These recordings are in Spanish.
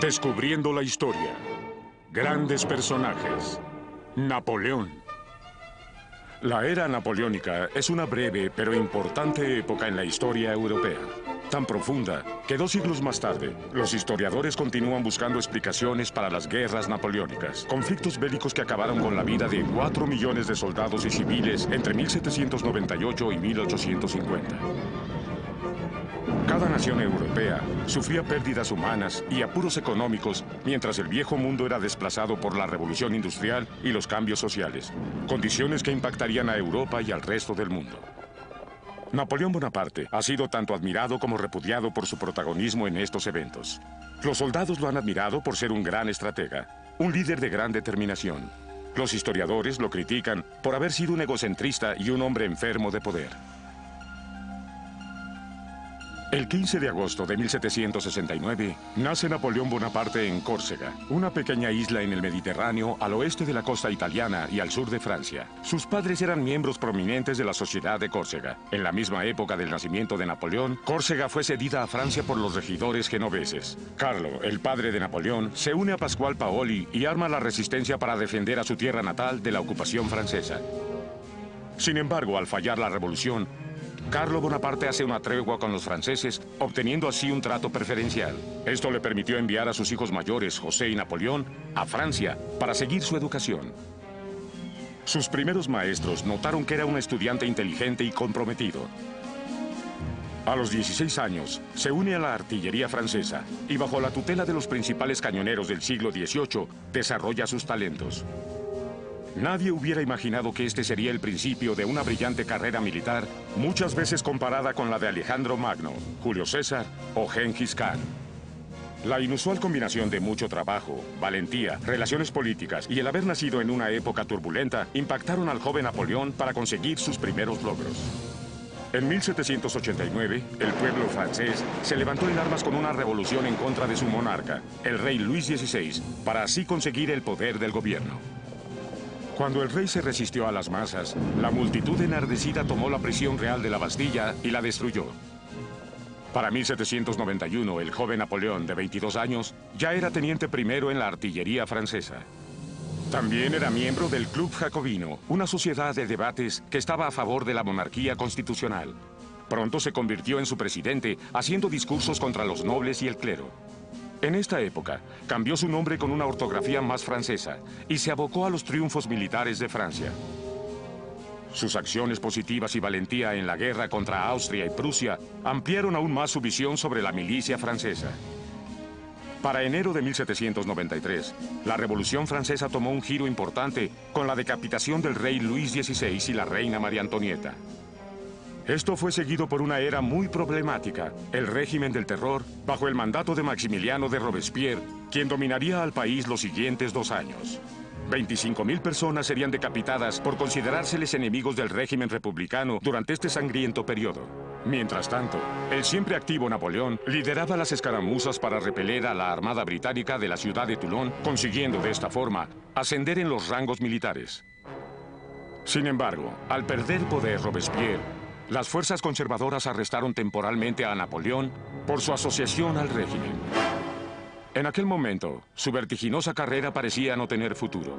Descubriendo la historia. Grandes personajes. Napoleón. La era napoleónica es una breve pero importante época en la historia europea. Tan profunda que 2 siglos más tarde, los historiadores continúan buscando explicaciones para las guerras napoleónicas. Conflictos bélicos que acabaron con la vida de 4 millones de soldados y civiles entre 1798 y 1850. Cada nación europea sufría pérdidas humanas y apuros económicos mientras el viejo mundo era desplazado por la revolución industrial y los cambios sociales, condiciones que impactarían a Europa y al resto del mundo. Napoleón Bonaparte ha sido tanto admirado como repudiado por su protagonismo en estos eventos. Los soldados lo han admirado por ser un gran estratega, un líder de gran determinación. Los historiadores lo critican por haber sido un egocentrista y un hombre enfermo de poder. El 15 de agosto de 1769, nace Napoleón Bonaparte en Córcega, una pequeña isla en el Mediterráneo al oeste de la costa italiana y al sur de Francia. Sus padres eran miembros prominentes de la sociedad de Córcega. En la misma época del nacimiento de Napoleón, Córcega fue cedida a Francia por los regidores genoveses. Carlo, el padre de Napoleón, se une a Pascual Paoli y arma la resistencia para defender a su tierra natal de la ocupación francesa. Sin embargo, al fallar la revolución, Carlo Bonaparte hace una tregua con los franceses, obteniendo así un trato preferencial. Esto le permitió enviar a sus hijos mayores, José y Napoleón, a Francia para seguir su educación. Sus primeros maestros notaron que era un estudiante inteligente y comprometido. A los 16 años, se une a la artillería francesa y bajo la tutela de los principales cañoneros del siglo XVIII, desarrolla sus talentos. Nadie hubiera imaginado que este sería el principio de una brillante carrera militar, muchas veces comparada con la de Alejandro Magno, Julio César o Gengis Khan. La inusual combinación de mucho trabajo, valentía, relaciones políticas y el haber nacido en una época turbulenta impactaron al joven Napoleón para conseguir sus primeros logros. En 1789, el pueblo francés se levantó en armas con una revolución en contra de su monarca, el rey Luis XVI, para así conseguir el poder del gobierno. Cuando el rey se resistió a las masas, la multitud enardecida tomó la prisión real de la Bastilla y la destruyó. Para 1791, el joven Napoleón, de 22 años, ya era teniente primero en la artillería francesa. También era miembro del Club Jacobino, una sociedad de debates que estaba a favor de la monarquía constitucional. Pronto se convirtió en su presidente, haciendo discursos contra los nobles y el clero. En esta época, cambió su nombre con una ortografía más francesa y se abocó a los triunfos militares de Francia. Sus acciones positivas y valentía en la guerra contra Austria y Prusia ampliaron aún más su visión sobre la milicia francesa. Para enero de 1793, la Revolución Francesa tomó un giro importante con la decapitación del rey Luis XVI y la reina María Antonieta. Esto fue seguido por una era muy problemática, el régimen del terror, bajo el mandato de Maximiliano de Robespierre, quien dominaría al país los siguientes 2 años. 25.000 personas serían decapitadas por considerárseles enemigos del régimen republicano durante este sangriento periodo. Mientras tanto, el siempre activo Napoleón lideraba las escaramuzas para repeler a la Armada Británica de la ciudad de Toulon, consiguiendo de esta forma ascender en los rangos militares. Sin embargo, al perder poder Robespierre, las fuerzas conservadoras arrestaron temporalmente a Napoleón por su asociación al régimen. En aquel momento, su vertiginosa carrera parecía no tener futuro.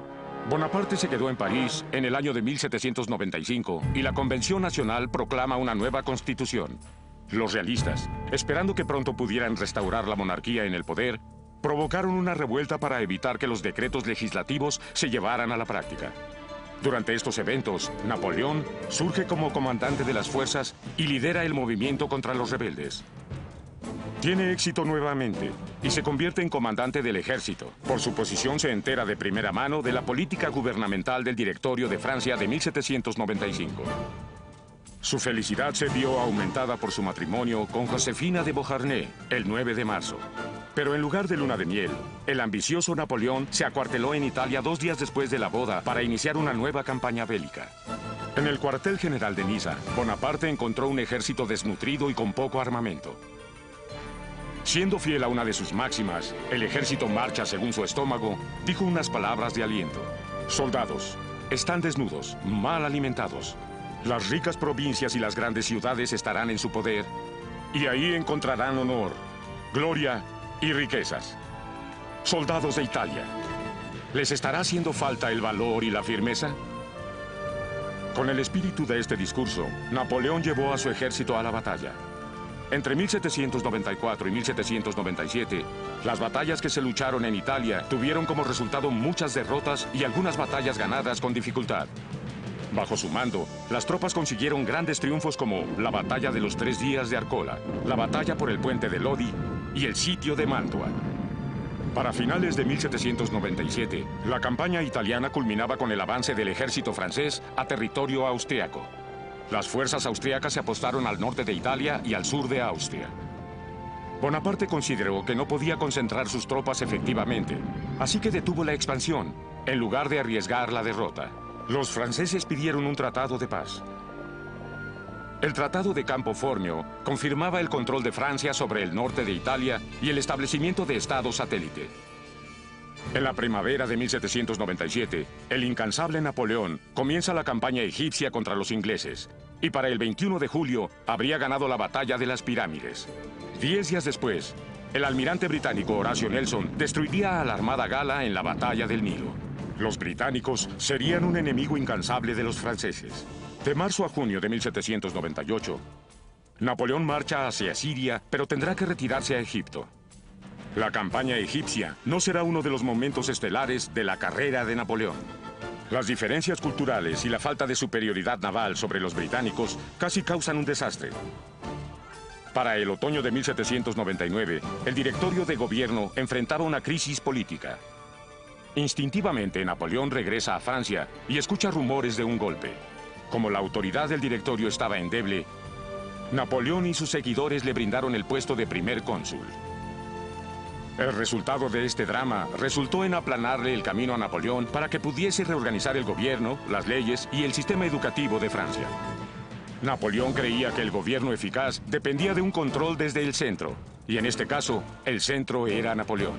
Bonaparte se quedó en París en el año de 1795 y la Convención Nacional proclama una nueva constitución. Los realistas, esperando que pronto pudieran restaurar la monarquía en el poder, provocaron una revuelta para evitar que los decretos legislativos se llevaran a la práctica. Durante estos eventos, Napoleón surge como comandante de las fuerzas y lidera el movimiento contra los rebeldes. Tiene éxito nuevamente y se convierte en comandante del ejército. Por su posición se entera de primera mano de la política gubernamental del Directorio de Francia de 1795. Su felicidad se vio aumentada por su matrimonio con Josefina de Beauharnais el 9 de marzo. Pero en lugar de luna de miel, el ambicioso Napoleón se acuarteló en Italia 2 días después de la boda para iniciar una nueva campaña bélica. En el cuartel general de Niza, Bonaparte encontró un ejército desnutrido y con poco armamento. Siendo fiel a una de sus máximas, el ejército marcha según su estómago, dijo unas palabras de aliento. Soldados, están desnudos, mal alimentados. Las ricas provincias y las grandes ciudades estarán en su poder, y ahí encontrarán honor, gloria y riquezas. Soldados de Italia, ¿les estará haciendo falta el valor y la firmeza? Con el espíritu de este discurso, Napoleón llevó a su ejército a la batalla. Entre 1794 y 1797, las batallas que se lucharon en Italia tuvieron como resultado muchas derrotas y algunas batallas ganadas con dificultad. Bajo su mando, las tropas consiguieron grandes triunfos como la Batalla de los 3 días de Arcola, la Batalla por el Puente de Lodi y el Sitio de Mantua. Para finales de 1797, la campaña italiana culminaba con el avance del ejército francés a territorio austriaco. Las fuerzas austriacas se apostaron al norte de Italia y al sur de Austria. Bonaparte consideró que no podía concentrar sus tropas efectivamente, así que detuvo la expansión, en lugar de arriesgar la derrota. Los franceses pidieron un tratado de paz. El Tratado de Campo Formio confirmaba el control de Francia sobre el norte de Italia y el establecimiento de estados satélite. En la primavera de 1797, el incansable Napoleón comienza la campaña egipcia contra los ingleses y para el 21 de julio habría ganado la batalla de las Pirámides. 10 días después, el almirante británico Horatio Nelson destruiría a la armada gala en la batalla del Nilo. Los británicos serían un enemigo incansable de los franceses. De marzo a junio de 1798, Napoleón marcha hacia Siria, pero tendrá que retirarse a Egipto. La campaña egipcia no será uno de los momentos estelares de la carrera de Napoleón. Las diferencias culturales y la falta de superioridad naval sobre los británicos casi causan un desastre. Para el otoño de 1799, el directorio de gobierno enfrentaba una crisis política. Instintivamente, Napoleón regresa a Francia y escucha rumores de un golpe. Como la autoridad del directorio estaba endeble, Napoleón y sus seguidores le brindaron el puesto de primer cónsul. El resultado de este drama resultó en aplanarle el camino a Napoleón para que pudiese reorganizar el gobierno, las leyes y el sistema educativo de Francia. Napoleón creía que el gobierno eficaz dependía de un control desde el centro, y en este caso, el centro era Napoleón.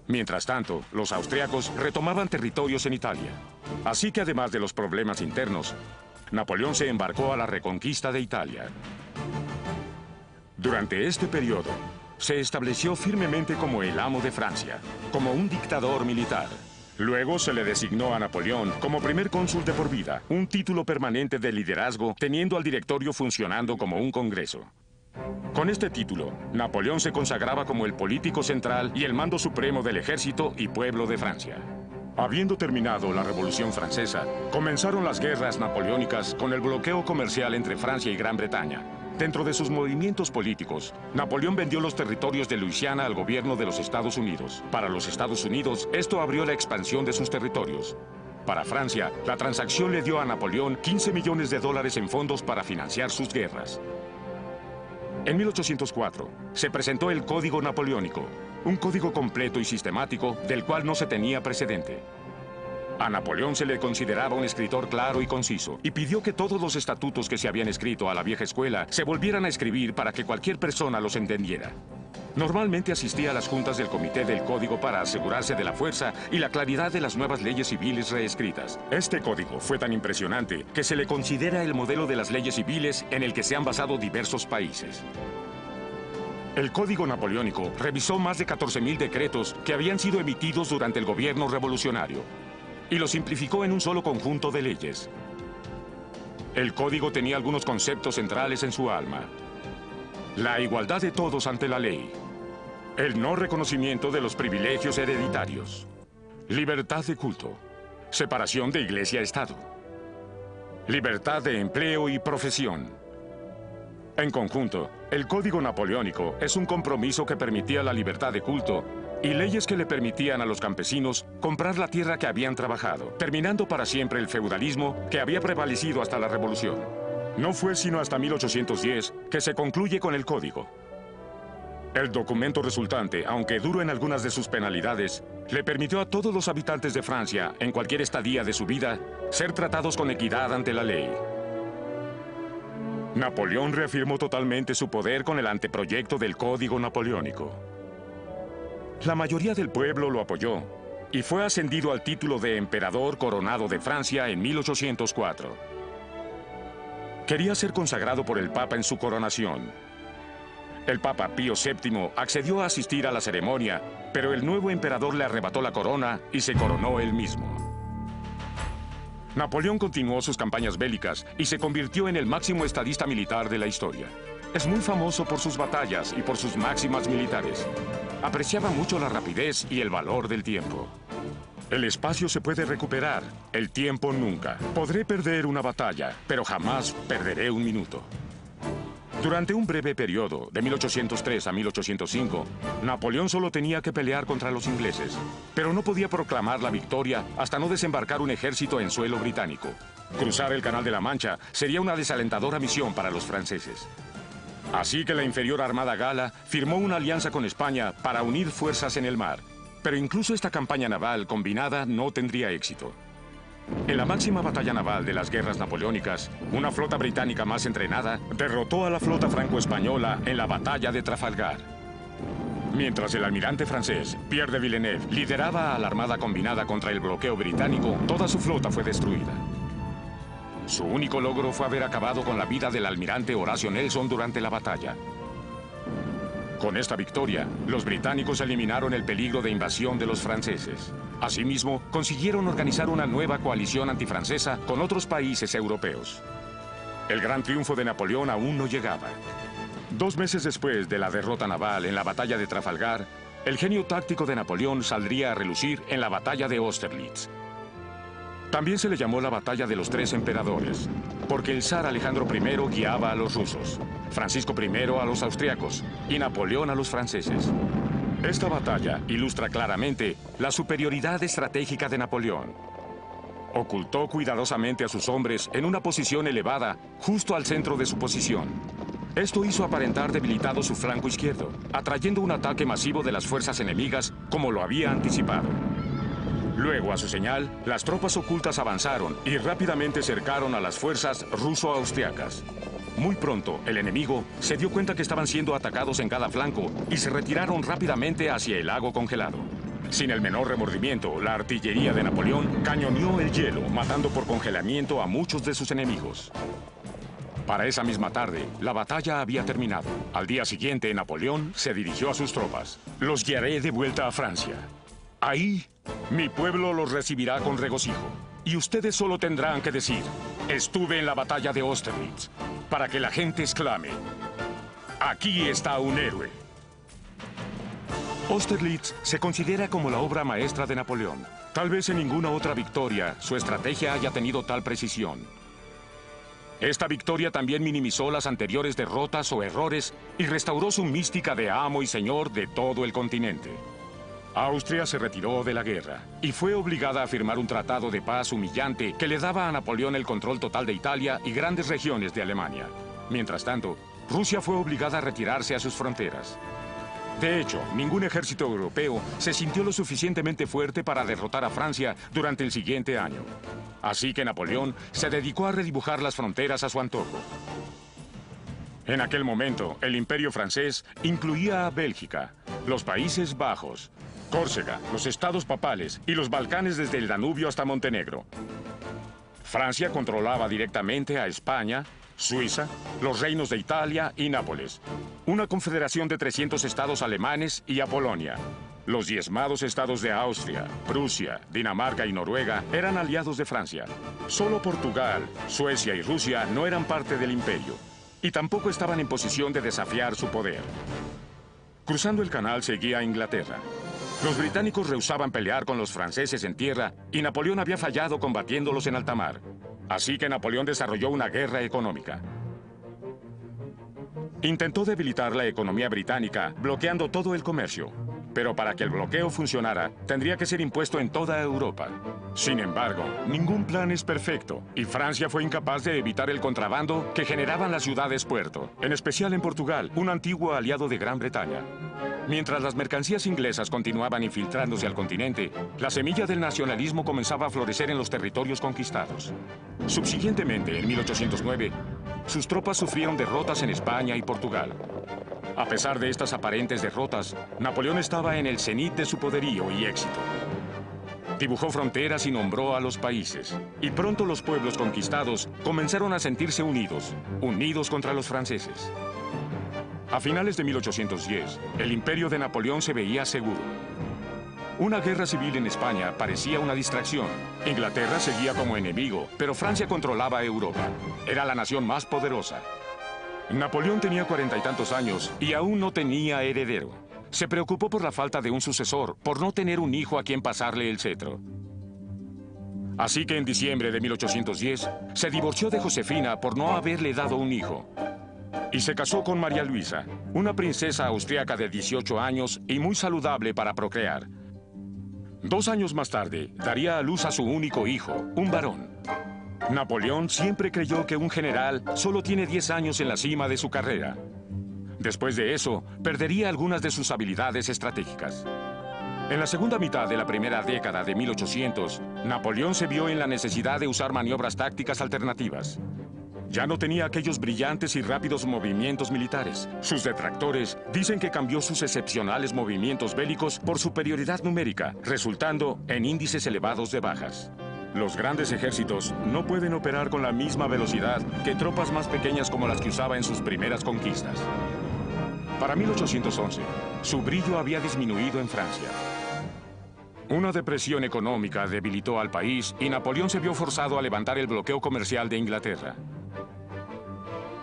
Mientras tanto, los austriacos retomaban territorios en Italia. Así que además de los problemas internos, Napoleón se embarcó a la reconquista de Italia. Durante este periodo, se estableció firmemente como el amo de Francia, como un dictador militar. Luego se le designó a Napoleón como primer cónsul de por vida, un título permanente de liderazgo, teniendo al directorio funcionando como un congreso. Con este título, Napoleón se consagraba como el político central y el mando supremo del ejército y pueblo de Francia. Habiendo terminado la Revolución Francesa, comenzaron las guerras napoleónicas con el bloqueo comercial entre Francia y Gran Bretaña. Dentro de sus movimientos políticos, Napoleón vendió los territorios de Luisiana al gobierno de los Estados Unidos. Para los Estados Unidos, esto abrió la expansión de sus territorios. Para Francia, la transacción le dio a Napoleón $15 millones en fondos para financiar sus guerras. En 1804, se presentó el Código Napoleónico, un código completo y sistemático del cual no se tenía precedente. A Napoleón se le consideraba un escritor claro y conciso, y pidió que todos los estatutos que se habían escrito a la vieja escuela se volvieran a escribir para que cualquier persona los entendiera. Normalmente asistía a las juntas del Comité del Código para asegurarse de la fuerza y la claridad de las nuevas leyes civiles reescritas. Este código fue tan impresionante que se le considera el modelo de las leyes civiles en el que se han basado diversos países. El Código Napoleónico revisó más de 14.000 decretos que habían sido emitidos durante el gobierno revolucionario y lo simplificó en un solo conjunto de leyes. El código tenía algunos conceptos centrales en su alma: la igualdad de todos ante la ley, el no reconocimiento de los privilegios hereditarios, libertad de culto, separación de iglesia-estado, libertad de empleo y profesión. En conjunto, el Código Napoleónico es un compromiso que permitía la libertad de culto y leyes que le permitían a los campesinos comprar la tierra que habían trabajado, terminando para siempre el feudalismo que había prevalecido hasta la Revolución. No fue sino hasta 1810 que se concluye con el Código. El documento resultante, aunque duro en algunas de sus penalidades, le permitió a todos los habitantes de Francia, en cualquier estadía de su vida, ser tratados con equidad ante la ley. Napoleón reafirmó totalmente su poder con el anteproyecto del Código Napoleónico. La mayoría del pueblo lo apoyó y fue ascendido al título de emperador coronado de Francia en 1804. Quería ser consagrado por el Papa en su coronación. El Papa Pío VII accedió a asistir a la ceremonia, pero el nuevo emperador le arrebató la corona y se coronó él mismo. Napoleón continuó sus campañas bélicas y se convirtió en el máximo estadista militar de la historia. Es muy famoso por sus batallas y por sus máximas militares. Apreciaba mucho la rapidez y el valor del tiempo. El espacio se puede recuperar, el tiempo nunca. Podré perder una batalla, pero jamás perderé un minuto. Durante un breve periodo, de 1803 a 1805, Napoleón solo tenía que pelear contra los ingleses, pero no podía proclamar la victoria hasta no desembarcar un ejército en suelo británico. Cruzar el Canal de la Mancha sería una desalentadora misión para los franceses. Así que la inferior armada gala firmó una alianza con España para unir fuerzas en el mar. Pero incluso esta campaña naval combinada no tendría éxito. En la máxima batalla naval de las guerras napoleónicas, una flota británica más entrenada derrotó a la flota franco-española en la batalla de Trafalgar. Mientras el almirante francés, Pierre de Villeneuve, lideraba a la armada combinada contra el bloqueo británico, toda su flota fue destruida. Su único logro fue haber acabado con la vida del almirante Horatio Nelson durante la batalla. Con esta victoria, los británicos eliminaron el peligro de invasión de los franceses. Asimismo, consiguieron organizar una nueva coalición antifrancesa con otros países europeos. El gran triunfo de Napoleón aún no llegaba. 2 meses después de la derrota naval en la batalla de Trafalgar, el genio táctico de Napoleón saldría a relucir en la batalla de Austerlitz. También se le llamó la batalla de los 3 emperadores, porque el zar Alejandro I guiaba a los rusos, Francisco I a los austriacos y Napoleón a los franceses. Esta batalla ilustra claramente la superioridad estratégica de Napoleón. Ocultó cuidadosamente a sus hombres en una posición elevada, justo al centro de su posición. Esto hizo aparentar debilitado su flanco izquierdo, atrayendo un ataque masivo de las fuerzas enemigas como lo había anticipado. Luego, a su señal, las tropas ocultas avanzaron y rápidamente cercaron a las fuerzas ruso-austriacas. Muy pronto, el enemigo se dio cuenta que estaban siendo atacados en cada flanco y se retiraron rápidamente hacia el lago congelado. Sin el menor remordimiento, la artillería de Napoleón cañoneó el hielo, matando por congelamiento a muchos de sus enemigos. Para esa misma tarde, la batalla había terminado. Al día siguiente, Napoleón se dirigió a sus tropas. Los guiaré de vuelta a Francia. Ahí, mi pueblo los recibirá con regocijo. Y ustedes solo tendrán que decir, estuve en la batalla de Austerlitz, para que la gente exclame, aquí está un héroe. Austerlitz se considera como la obra maestra de Napoleón. Tal vez en ninguna otra victoria su estrategia haya tenido tal precisión. Esta victoria también minimizó las anteriores derrotas o errores y restauró su mística de amo y señor de todo el continente. Austria se retiró de la guerra y fue obligada a firmar un tratado de paz humillante que le daba a Napoleón el control total de Italia y grandes regiones de Alemania. Mientras tanto, Rusia fue obligada a retirarse a sus fronteras. De hecho, ningún ejército europeo se sintió lo suficientemente fuerte para derrotar a Francia durante el siguiente año. Así que Napoleón se dedicó a redibujar las fronteras a su antojo. En aquel momento, el Imperio francés incluía a Bélgica, los Países Bajos, Córcega, los Estados Papales y los Balcanes desde el Danubio hasta Montenegro. Francia controlaba directamente a España, Suiza, los reinos de Italia y Nápoles, una confederación de 300 estados alemanes y a Polonia. Los diezmados estados de Austria, Prusia, Dinamarca y Noruega eran aliados de Francia. Solo Portugal, Suecia y Rusia no eran parte del imperio, y tampoco estaban en posición de desafiar su poder. Cruzando el canal seguía a Inglaterra. Los británicos rehusaban pelear con los franceses en tierra y Napoleón había fallado combatiéndolos en alta mar. Así que Napoleón desarrolló una guerra económica. Intentó debilitar la economía británica, bloqueando todo el comercio. Pero para que el bloqueo funcionara, tendría que ser impuesto en toda Europa. Sin embargo, ningún plan es perfecto, y Francia fue incapaz de evitar el contrabando que generaban las ciudades-puerto, en especial en Portugal, un antiguo aliado de Gran Bretaña. Mientras las mercancías inglesas continuaban infiltrándose al continente, la semilla del nacionalismo comenzaba a florecer en los territorios conquistados. Subsiguientemente, en 1809, sus tropas sufrieron derrotas en España y Portugal. A pesar de estas aparentes derrotas, Napoleón estaba en el cenit de su poderío y éxito. Dibujó fronteras y nombró a los países. Y pronto los pueblos conquistados comenzaron a sentirse unidos contra los franceses. A finales de 1810, el imperio de Napoleón se veía seguro. Una guerra civil en España parecía una distracción. Inglaterra seguía como enemigo, pero Francia controlaba Europa. Era la nación más poderosa. Napoleón tenía 40 y tantos años y aún no tenía heredero. Se preocupó por la falta de un sucesor, por no tener un hijo a quien pasarle el cetro. Así que en diciembre de 1810, se divorció de Josefina por no haberle dado un hijo. Y se casó con María Luisa, una princesa austriaca de 18 años y muy saludable para procrear. 2 años más tarde, daría a luz a su único hijo, un varón. Napoleón siempre creyó que un general solo tiene 10 años en la cima de su carrera. Después de eso, perdería algunas de sus habilidades estratégicas. En la segunda mitad de la primera década de 1800, Napoleón se vio en la necesidad de usar maniobras tácticas alternativas. Ya no tenía aquellos brillantes y rápidos movimientos militares. Sus detractores dicen que cambió sus excepcionales movimientos bélicos por superioridad numérica, resultando en índices elevados de bajas. Los grandes ejércitos no pueden operar con la misma velocidad que tropas más pequeñas como las que usaba en sus primeras conquistas. Para 1811, su brillo había disminuido en Francia. Una depresión económica debilitó al país y Napoleón se vio forzado a levantar el bloqueo comercial de Inglaterra.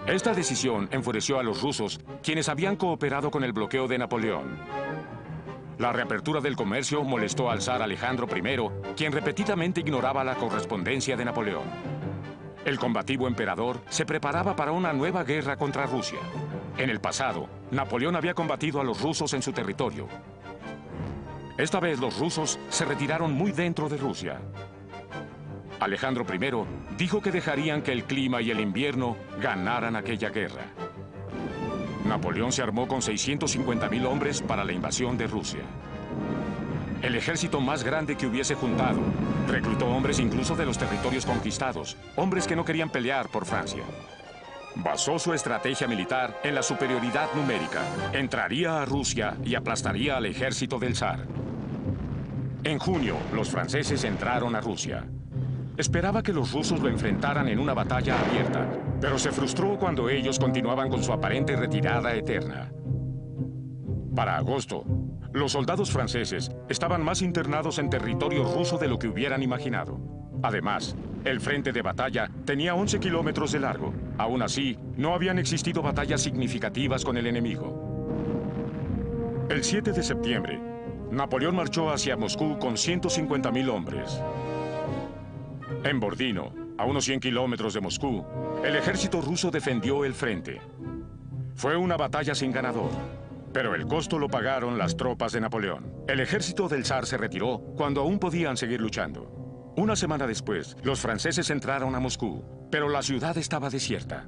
Esta decisión enfureció a los rusos, quienes habían cooperado con el bloqueo de Napoleón. La reapertura del comercio molestó al zar Alejandro I, quien repetidamente ignoraba la correspondencia de Napoleón. El combativo emperador se preparaba para una nueva guerra contra Rusia. En el pasado, Napoleón había combatido a los rusos en su territorio. Esta vez los rusos se retiraron muy dentro de Rusia. Alejandro I dijo que dejarían que el clima y el invierno ganaran aquella guerra. Napoleón se armó con 650.000 hombres para la invasión de Rusia. El ejército más grande que hubiese juntado. Reclutó hombres incluso de los territorios conquistados, hombres que no querían pelear por Francia. Basó su estrategia militar en la superioridad numérica. Entraría a Rusia y aplastaría al ejército del zar. En junio, los franceses entraron a Rusia. Esperaba que los rusos lo enfrentaran en una batalla abierta, pero se frustró cuando ellos continuaban con su aparente retirada eterna. Para agosto, los soldados franceses estaban más internados en territorio ruso de lo que hubieran imaginado. Además, el frente de batalla tenía 11 kilómetros de largo. Aún así, no habían existido batallas significativas con el enemigo. El 7 de septiembre, Napoleón marchó hacia Moscú con 150.000 hombres. En Bordino, a unos 100 kilómetros de Moscú, el ejército ruso defendió el frente. Fue una batalla sin ganador, pero el costo lo pagaron las tropas de Napoleón. El ejército del zar se retiró cuando aún podían seguir luchando. Una semana después, los franceses entraron a Moscú, pero la ciudad estaba desierta.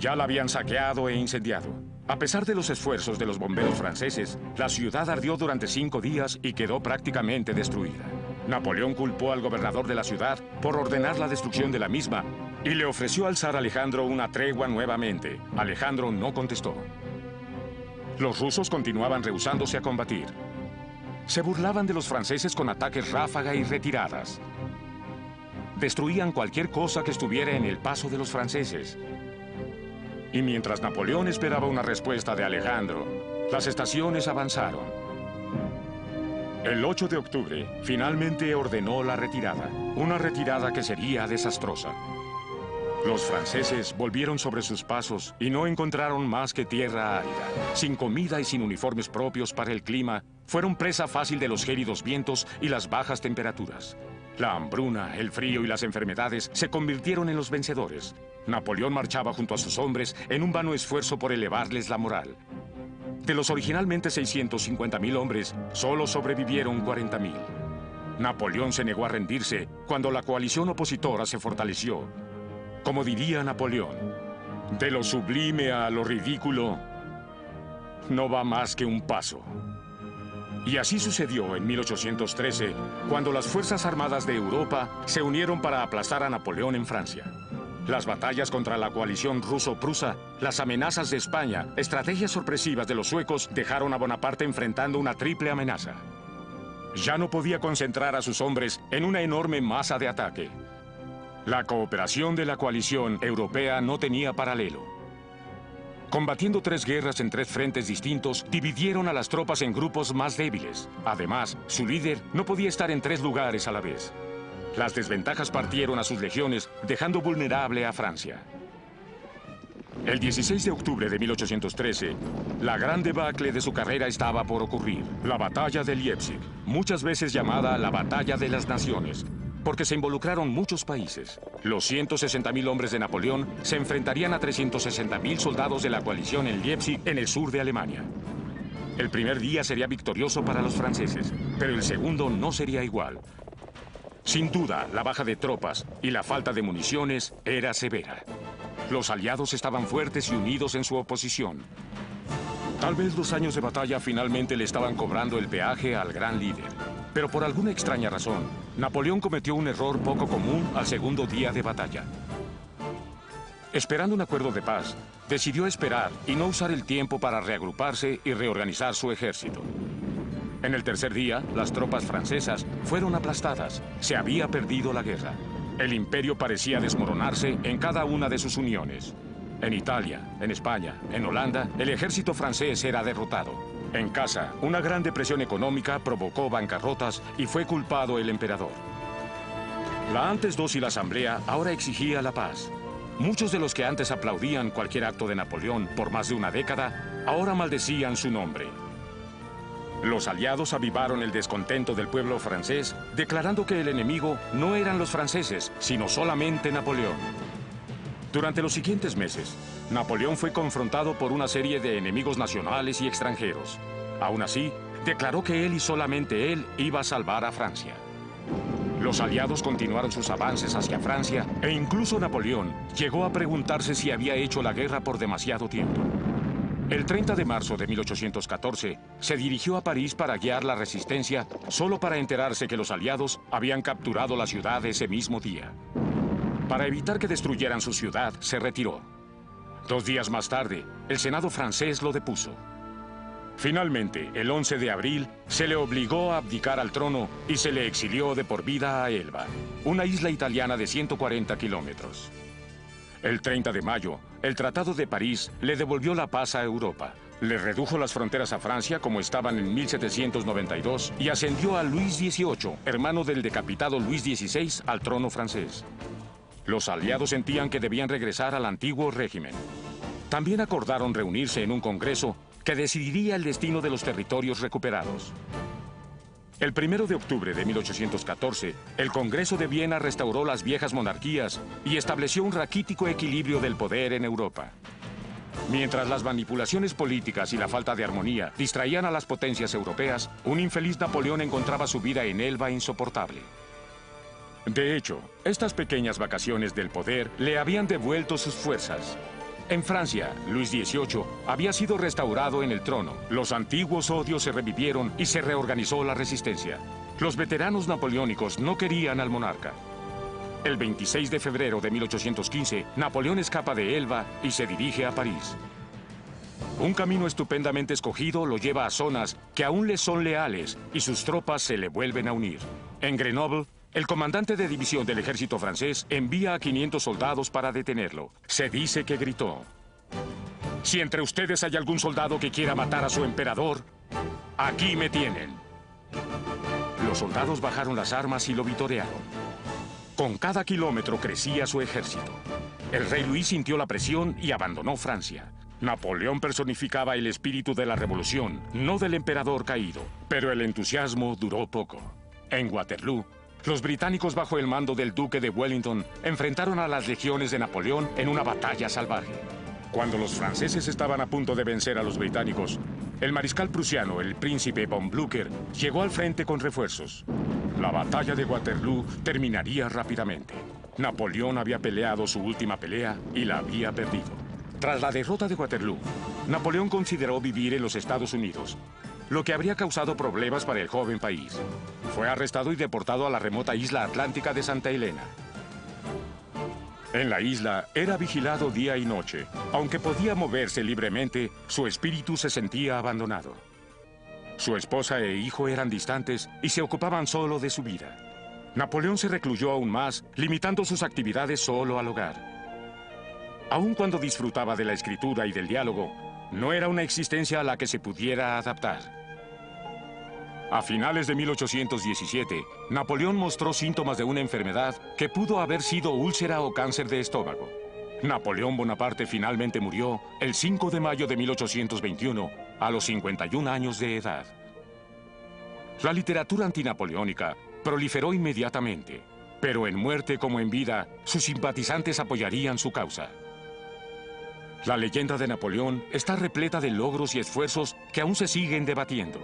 Ya la habían saqueado e incendiado. A pesar de los esfuerzos de los bomberos franceses, la ciudad ardió durante 5 días y quedó prácticamente destruida. Napoleón culpó al gobernador de la ciudad por ordenar la destrucción de la misma y le ofreció al zar Alejandro una tregua nuevamente. Alejandro no contestó. Los rusos continuaban rehusándose a combatir. Se burlaban de los franceses con ataques ráfaga y retiradas. Destruían cualquier cosa que estuviera en el paso de los franceses. Y mientras Napoleón esperaba una respuesta de Alejandro, las estaciones avanzaron. El 8 de octubre, finalmente ordenó la retirada, una retirada que sería desastrosa. Los franceses volvieron sobre sus pasos y no encontraron más que tierra árida. Sin comida y sin uniformes propios para el clima, fueron presa fácil de los gélidos vientos y las bajas temperaturas. La hambruna, el frío y las enfermedades se convirtieron en los vencedores. Napoleón marchaba junto a sus hombres en un vano esfuerzo por elevarles la moral. De los originalmente 650.000 hombres, solo sobrevivieron 40.000. Napoleón se negó a rendirse cuando la coalición opositora se fortaleció. Como diría Napoleón, de lo sublime a lo ridículo, no va más que un paso. Y así sucedió en 1813, cuando las Fuerzas Armadas de Europa se unieron para aplastar a Napoleón en Francia. Las batallas contra la coalición ruso-prusa, las amenazas de España, estrategias sorpresivas de los suecos dejaron a Bonaparte enfrentando una triple amenaza. Ya no podía concentrar a sus hombres en una enorme masa de ataque. La cooperación de la coalición europea no tenía paralelo. Combatiendo 3 guerras en 3 frentes distintos, dividieron a las tropas en grupos más débiles. Además, su líder no podía estar en 3 lugares a la vez. Las desventajas partieron a sus legiones, dejando vulnerable a Francia. El 16 de octubre de 1813, la gran debacle de su carrera estaba por ocurrir. La batalla de Leipzig, muchas veces llamada la Batalla de las Naciones, porque se involucraron muchos países. Los 160.000 hombres de Napoleón se enfrentarían a 360.000 soldados de la coalición en Leipzig, en el sur de Alemania. El primer día sería victorioso para los franceses, pero el segundo no sería igual. Sin duda, la baja de tropas y la falta de municiones era severa. Los aliados estaban fuertes y unidos en su oposición. Tal vez los años de batalla finalmente le estaban cobrando el peaje al gran líder. Pero por alguna extraña razón, Napoleón cometió un error poco común al segundo día de batalla. Esperando un acuerdo de paz, decidió esperar y no usar el tiempo para reagruparse y reorganizar su ejército. En el tercer día, las tropas francesas fueron aplastadas. Se había perdido la guerra. El imperio parecía desmoronarse en cada una de sus uniones. En Italia, en España, en Holanda, el ejército francés era derrotado. En casa, una gran depresión económica provocó bancarrotas y fue culpado el emperador. La antes dócil asamblea ahora exigía la paz. Muchos de los que antes aplaudían cualquier acto de Napoleón por más de una década, ahora maldecían su nombre. Los aliados avivaron el descontento del pueblo francés, declarando que el enemigo no eran los franceses, sino solamente Napoleón. Durante los siguientes meses, Napoleón fue confrontado por una serie de enemigos nacionales y extranjeros. Aún así, declaró que él y solamente él iba a salvar a Francia. Los aliados continuaron sus avances hacia Francia e incluso Napoleón llegó a preguntarse si había hecho la guerra por demasiado tiempo. El 30 de marzo de 1814, se dirigió a París para guiar la resistencia, solo para enterarse que los aliados habían capturado la ciudad ese mismo día. Para evitar que destruyeran su ciudad, se retiró. 2 días más tarde, el Senado francés lo depuso. Finalmente, el 11 de abril, se le obligó a abdicar al trono y se le exilió de por vida a Elba, una isla italiana de 140 kilómetros. El 30 de mayo, el Tratado de París le devolvió la paz a Europa. Le redujo las fronteras a Francia como estaban en 1792 y ascendió a Luis XVIII, hermano del decapitado Luis XVI, al trono francés. Los aliados sentían que debían regresar al antiguo régimen. También acordaron reunirse en un congreso que decidiría el destino de los territorios recuperados. El 1 de octubre de 1814, el Congreso de Viena restauró las viejas monarquías y estableció un raquítico equilibrio del poder en Europa. Mientras las manipulaciones políticas y la falta de armonía distraían a las potencias europeas, un infeliz Napoleón encontraba su vida en Elba insoportable. De hecho, estas pequeñas vacaciones del poder le habían devuelto sus fuerzas. En Francia, Luis XVIII había sido restaurado en el trono. Los antiguos odios se revivieron y se reorganizó la resistencia. Los veteranos napoleónicos no querían al monarca. El 26 de febrero de 1815, Napoleón escapa de Elba y se dirige a París. Un camino estupendamente escogido lo lleva a zonas que aún le son leales y sus tropas se le vuelven a unir. En Grenoble, el comandante de división del ejército francés envía a 500 soldados para detenerlo. Se dice que gritó: "Si entre ustedes hay algún soldado que quiera matar a su emperador, aquí me tienen". Los soldados bajaron las armas y lo vitorearon. Con cada kilómetro crecía su ejército. El rey Luis sintió la presión y abandonó Francia. Napoleón personificaba el espíritu de la revolución, no del emperador caído. Pero el entusiasmo duró poco. En Waterloo, los británicos bajo el mando del duque de Wellington enfrentaron a las legiones de Napoleón en una batalla salvaje. Cuando los franceses estaban a punto de vencer a los británicos, el mariscal prusiano, el príncipe von Blücher, llegó al frente con refuerzos. La batalla de Waterloo terminaría rápidamente. Napoleón había peleado su última pelea y la había perdido. Tras la derrota de Waterloo, Napoleón consideró vivir en los Estados Unidos, lo que habría causado problemas para el joven país. Fue arrestado y deportado a la remota isla atlántica de Santa Helena. En la isla era vigilado día y noche. Aunque podía moverse libremente, su espíritu se sentía abandonado. Su esposa e hijo eran distantes y se ocupaban solo de su vida. Napoleón se recluyó aún más, limitando sus actividades solo al hogar. Aun cuando disfrutaba de la escritura y del diálogo, no era una existencia a la que se pudiera adaptar. A finales de 1817, Napoleón mostró síntomas de una enfermedad que pudo haber sido úlcera o cáncer de estómago. Napoleón Bonaparte finalmente murió el 5 de mayo de 1821, a los 51 años de edad. La literatura antinapoleónica proliferó inmediatamente, pero en muerte como en vida, sus simpatizantes apoyarían su causa. La leyenda de Napoleón está repleta de logros y esfuerzos que aún se siguen debatiendo.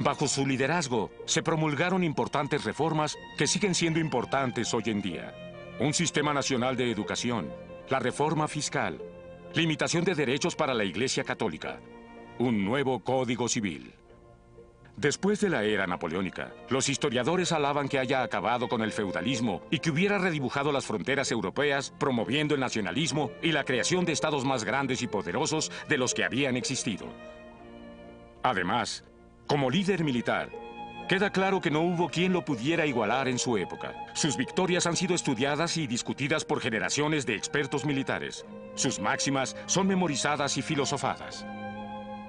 Bajo su liderazgo, se promulgaron importantes reformas que siguen siendo importantes hoy en día. Un sistema nacional de educación, la reforma fiscal, limitación de derechos para la Iglesia Católica, un nuevo Código Civil. Después de la era napoleónica, los historiadores alaban que haya acabado con el feudalismo y que hubiera redibujado las fronteras europeas, promoviendo el nacionalismo y la creación de estados más grandes y poderosos de los que habían existido. Además, como líder militar, queda claro que no hubo quien lo pudiera igualar en su época. Sus victorias han sido estudiadas y discutidas por generaciones de expertos militares. Sus máximas son memorizadas y filosofadas.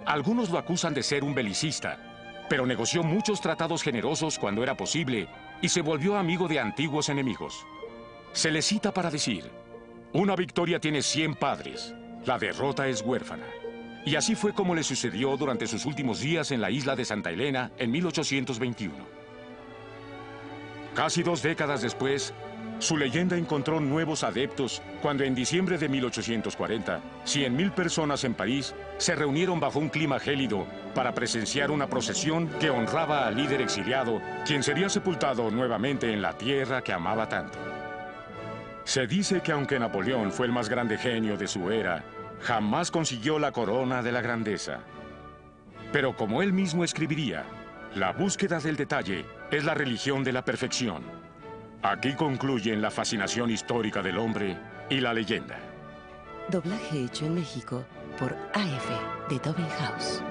Algunos lo acusan de ser un belicista, pero negoció muchos tratados generosos cuando era posible y se volvió amigo de antiguos enemigos. Se le cita para decir: una victoria tiene 100 padres, la derrota es huérfana. Y así fue como le sucedió durante sus últimos días en la isla de Santa Elena en 1821. Casi 2 décadas después, su leyenda encontró nuevos adeptos cuando en diciembre de 1840, 100.000 personas en París se reunieron bajo un clima gélido para presenciar una procesión que honraba al líder exiliado, quien sería sepultado nuevamente en la tierra que amaba tanto. Se dice que aunque Napoleón fue el más grande genio de su era, jamás consiguió la corona de la grandeza. Pero como él mismo escribiría, la búsqueda del detalle es la religión de la perfección. Aquí concluyen la fascinación histórica del hombre y la leyenda. Doblaje hecho en México por AF de Tobin House.